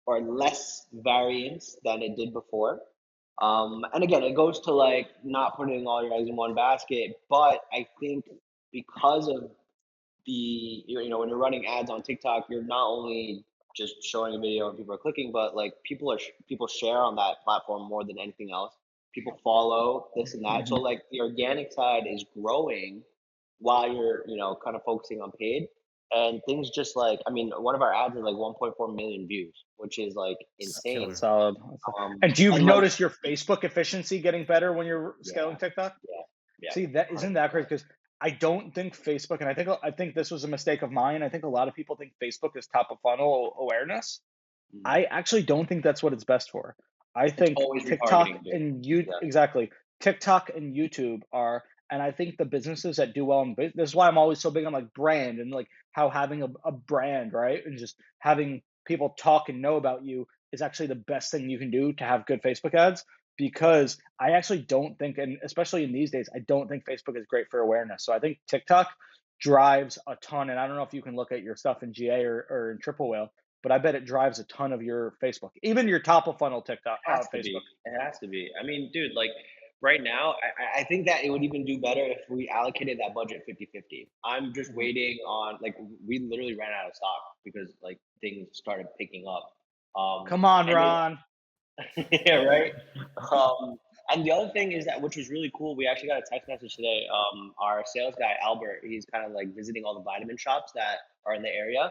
or less variance than it did before. And again, it goes to like not putting all your eggs in one basket. But I think because of when you're running ads on TikTok, you're not only just showing a video and people are clicking, but like people share on that platform more than anything else. people follow, this and that. So Mhm. like the organic side is growing while you're, kind of focusing on paid. And things just like, I mean, one of our ads is like 1.4 million views, which is like insane. Killer. Solid. And do you And like, notice your Facebook efficiency getting better when you're yeah, scaling TikTok? yeah, yeah, See, that isn't that crazy 100%. because I don't think Facebook, and I think this was a mistake of mine. I think a lot of people think Facebook is top of funnel awareness. Mhm. I actually don't think that's what it's best for. I It's think always TikTok retargeting, dude. and you Yeah, exactly TikTok and YouTube are, and I think the businesses that do well in business. This is why I'm always so big on like brand and like how having a brand, right, and just having people talk and know about you is actually the best thing you can do to have good Facebook ads. Because I actually don't think, and especially in these days, I don't think Facebook is great for awareness. So I think TikTok drives a ton. And I don't know if you can look at your stuff in GA or in Triple Whale, but I bet it drives a ton of your Facebook, even your top of funnel TikTok, it has to Facebook. be. It has to be. I mean, dude, like right now, I think that it would even do better if we allocated that budget 50-50. I'm just Mhm. waiting on, like, we literally ran out of stock because like things started picking up. Come on, And it, Ron. yeah, right. Um, and the other thing is that, which was really cool, we actually got a text message today. Our sales guy Albert, he's kind of like visiting all the vitamin shops that are in the area.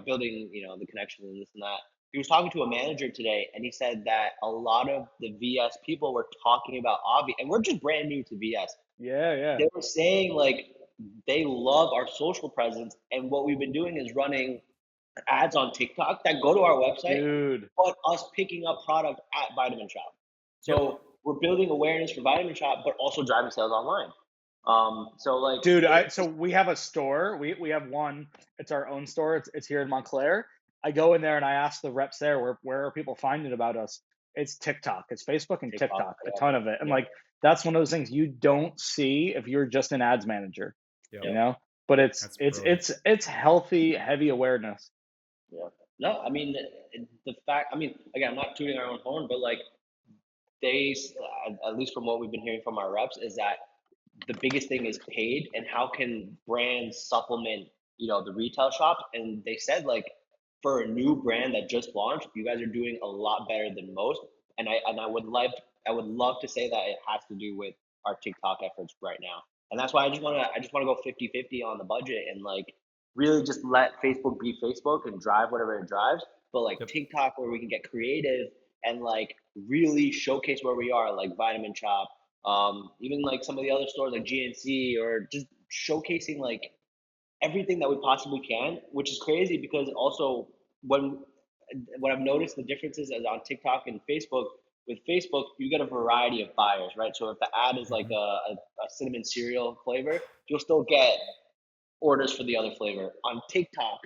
Building, the connections and this and that. He was talking to a manager today, and he said that a lot of the VS people were talking about Avi, and we're just brand new to VS. Yeah, yeah. They were saying like they love our social presence, and what we've been doing is running ads on TikTok that go to our website, Dude. but us picking up product at Vitamin Shop. Yep. So we're building awareness for Vitamin Shop, but also driving sales online. So like Dude, so it's we have a store. We have one. It's our own store. It's here in Montclair. I go in there and I ask the reps there where are people finding about us? It's TikTok. It's Facebook and TikTok. TikTok, a Yeah, ton of it. And yeah, like that's one of those things you don't see if you're just an ads manager, Yep. you yeah, know? But it's That's it's brilliant. it's it's healthy, heavy awareness. yeah. No, I mean the fact. I mean, again, I'm not tooting our own horn, but like at least from what we've been hearing from our reps, is that the biggest thing is paid and how can brands supplement, the retail shops. And they said like for a new brand that just launched, you guys are doing a lot better than most. And I would love to say that it has to do with our TikTok efforts right now. And that's why I just want to go 50-50 on the budget and like really just let Facebook be Facebook and drive whatever it drives. But like Yep. TikTok, where we can get creative and like really showcase where we are, like Vitamin Shop, even like some of the other stores like GNC, or just showcasing like everything that we possibly can, which is crazy because also when what I've noticed the differences is on TikTok and Facebook. With Facebook, you get a variety of buyers, right? So if the ad is like Mhm. a cinnamon cereal flavor, you'll still get orders for the other flavor. On TikTok,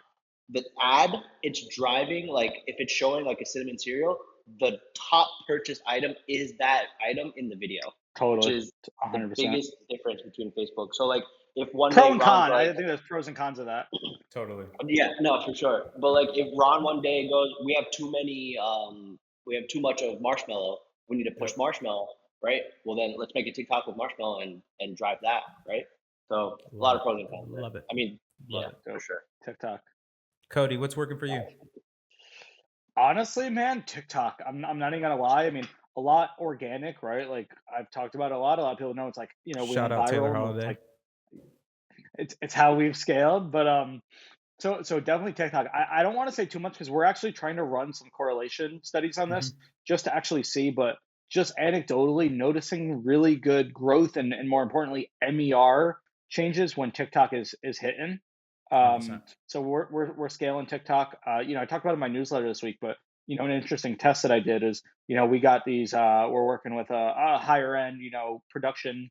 the ad it's driving, like if it's showing like a cinnamon cereal, the top purchase item is that item in the video, which Totally. is the 100%. biggest difference between Facebook. So like if one Pro day and Ron's con. I like, think there's pros and cons of that. Totally. yeah, no, for sure. But like if Ron one day goes, we have too much of marshmallow. We need to push Yep. marshmallow, right? Well, then let's make a TikTok with marshmallow and drive that, right? So a Love lot it. of pros and cons there. Love it. I mean, Love yeah, it. for Dope. sure. TikTok. Cody, what's working for you? Honestly, man, TikTok. I'm not even gonna lie. I mean, a lot organic, right? Like I've talked about it a lot. A lot of people know it's like, we Shout went out Taylor viral and it's Holiday. like it's how we've scaled. But so definitely TikTok. I don't want to say too much because we're actually trying to run some correlation studies on this Hmm. just to actually see, but just anecdotally noticing really good growth and more importantly, MER changes when TikTok is hitting. 100%. So we're scaling TikTok. I talked about it in my newsletter this week, but an interesting test that I did is, we got these. We're working with a higher end, production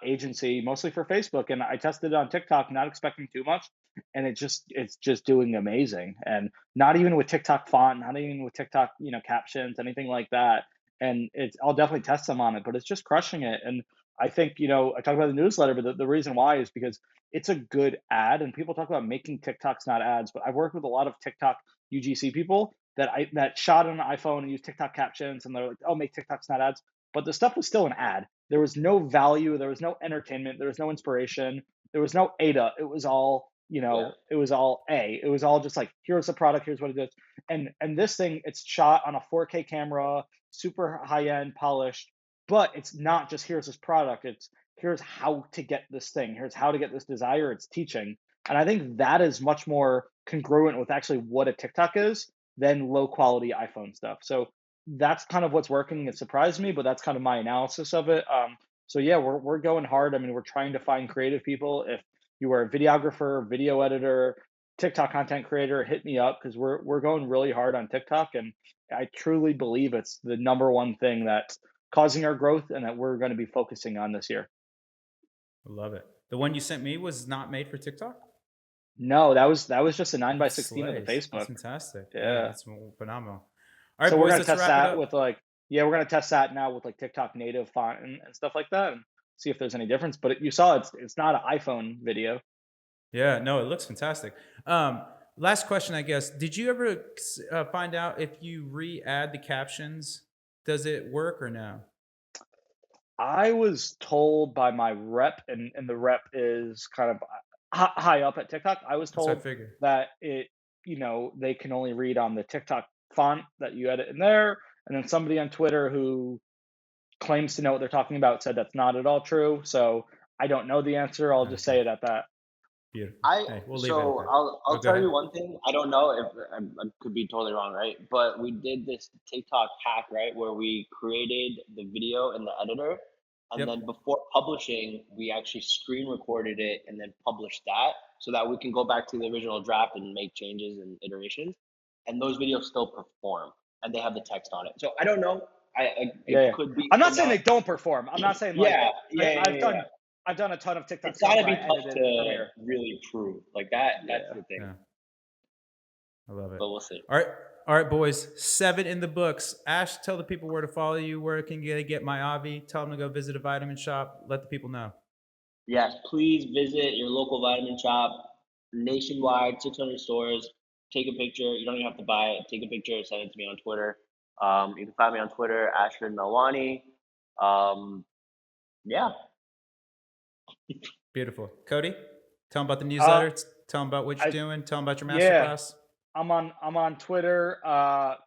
agency, mostly for Facebook, and I tested it on TikTok, not expecting too much, and it's just doing amazing, and not even with TikTok font, not even with TikTok, captions, anything like that. And I'll definitely test them on it, but it's just crushing it. And I think, I talked about the newsletter, but the reason why is because it's a good ad, and people talk about making TikToks not ads, but I've worked with a lot of TikTok UGC people that shot on an iPhone and use TikTok captions, and they're like, "Oh, make TikToks not ads," but the stuff was still an ad. There was no value, there was no entertainment, there was no inspiration, there was no ADA. It was all, Yeah. it was all A. It was all just like, here's the product, here's what it is. And this thing, it's shot on a 4K camera, super high end, polished, But it's not just here's this product, it's here's how to get this thing, here's how to get this desire, it's teaching. And I think that is much more congruent with actually what a TikTok is than low quality iPhone stuff. So that's kind of what's working. It surprised me, but that's kind of my analysis of it. So yeah, we're going hard. I mean, we're trying to find creative people. If you are a videographer, video editor, TikTok content creator, hit me up because we're going really hard on TikTok, and I truly believe it's the number one thing that's causing our growth and that we're going to be focusing on this year. I love it. The one you sent me was not made for TikTok? No, that was just a 9x16 of the Slays. That's Facebook. fantastic. Yeah. That's phenomenal. All right, So we're boys, gonna let's test wrap it that up. with we're gonna test that now with like TikTok native font and stuff like that, and see if there's any difference. But you saw it's not an iPhone video. Yeah, no, it looks fantastic. Last question, I guess. Did you ever find out if you re-add the captions, does it work or no? I was told by my rep, and the rep is kind of high up at TikTok. I was That's what I told figured. that they can only read on the TikTok font that you edit in there, and then somebody on Twitter who claims to know what they're talking about said that's not at all true. So I don't know the answer. I'll just Okay, say it at that. beautiful. I Hey, we'll leave it at so that. I'll Oh, go tell ahead. you one thing. I don't know if I could be totally wrong, right? But we did this TikTok hack, right, where we created the video in the editor, and Yep. then before publishing, we actually screen recorded it and then published that, so that we can go back to the original draft and make changes and iterations. And those videos still perform, and they have the text on it. So I don't know. Yeah, It yeah. could be, I'm not could saying not. they don't perform. I'm not saying like Yeah, yeah, yeah, I've yeah, yeah. done a ton of TikTok It's stuff got to where be I tough edited in to Premiere. really prove like that. That's Yeah. the thing. Yeah, I love it. But we'll see. All right. All right, boys. 7 in the books. Ash, tell the people where to follow you, where can they get my Avi. Tell them to go visit a vitamin shop. Let the people know. Yes, please visit your local vitamin shop nationwide, 600 stores. Take a picture. You don't even have to buy it. Take a picture, send it to me on Twitter. You can find me on Twitter, Ashford Melwani. Um, yeah. Beautiful. Cody, tell them about the Uh, newsletter. Tell them about what you're I doing. Tell them about your yeah, masterclass. I'm on Twitter,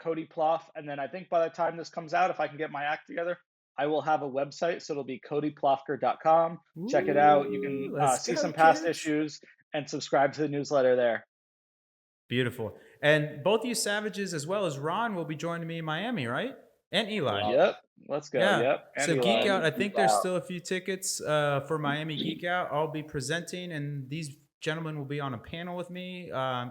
Cody Plouffe, and then I think by the time this comes out, if I can get my act together, I will have a website. So it'll be codyploufker.com. Check it out. You can Ooh, let's see go, some past kids. issues and subscribe to the newsletter there. Beautiful. And both you savages, as well as Ron, will be joining me in Miami, right? And Eli. Love Yep, let's go. Yeah. Yep, and So Geek Eli. Out, I Geek think there's Out. still a few tickets for Miami Geek Out. I'll be presenting, and these gentlemen will be on a panel with me.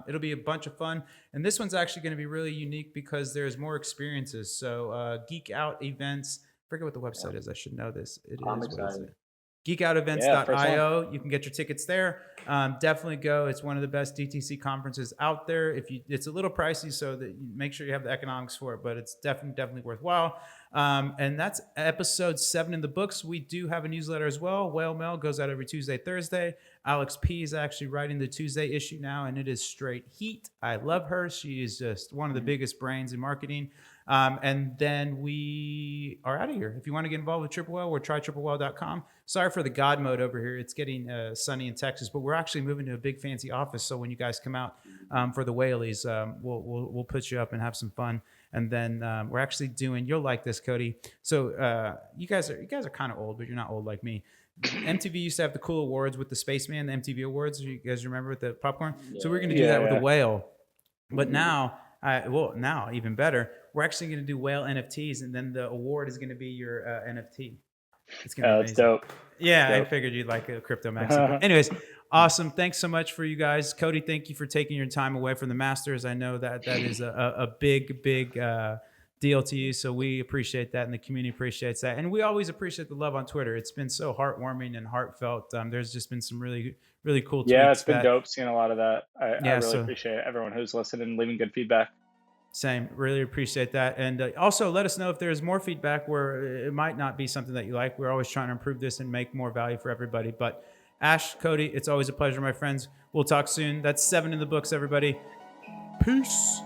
It'll be a bunch of fun. And this one's actually going to be really unique because there's more experiences. So Geek Out events, forget what the website is. I should know this. It is, I'm what is excited. it? Yeah, first one. Geekoutevents.io. You can get your tickets there. Definitely go. It's one of the best DTC conferences out there. It's a little pricey, so that you make sure you have the economics for it, but it's definitely worthwhile. And that's episode 7 in the books. We do have a newsletter as well. Whale Mail goes out every Tuesday, Thursday. Alex P is actually writing the Tuesday issue now, and it is straight heat. I love her. She is just one of the biggest brains in marketing. And then we are out of here. If you want to get involved with Triple Whale, we're trytriplewhale.com. Sorry for the God mode over here. It's getting sunny in Texas, but we're actually moving to a big fancy office. So when you guys come out for the whaleys, we'll put you up and have some fun. And then we're actually doing. You'll like this, Cody. So you guys are kind of old, but you're not old like me. MTV used to have the cool awards with the Spaceman, the MTV Awards. You guys remember with the popcorn? So we're gonna do that with a whale. But now, now even better, we're actually gonna do whale NFTs, and then the award is gonna be your NFT. It's gonna be That's amazing. dope. Yeah, I Dope. figured you'd like a crypto maxi. Anyways, awesome. Thanks so much for you guys. Cody, thank you for taking your time away from the Masters. I know that is a big deal to you. So we appreciate that, and the community appreciates that. And we always appreciate the love on Twitter. It's been so heartwarming and heartfelt. There's just been some really cool tweets. Yeah, it's been dope seeing a lot of that. I really so- appreciate everyone who's listening and leaving good feedback. Same. Really appreciate that. And also let us know if there's more feedback where it might not be something that you like. We're always trying to improve this and make more value for everybody. But Ash, Cody, it's always a pleasure, my friends. We'll talk soon. That's 7 in the books, everybody. Peace.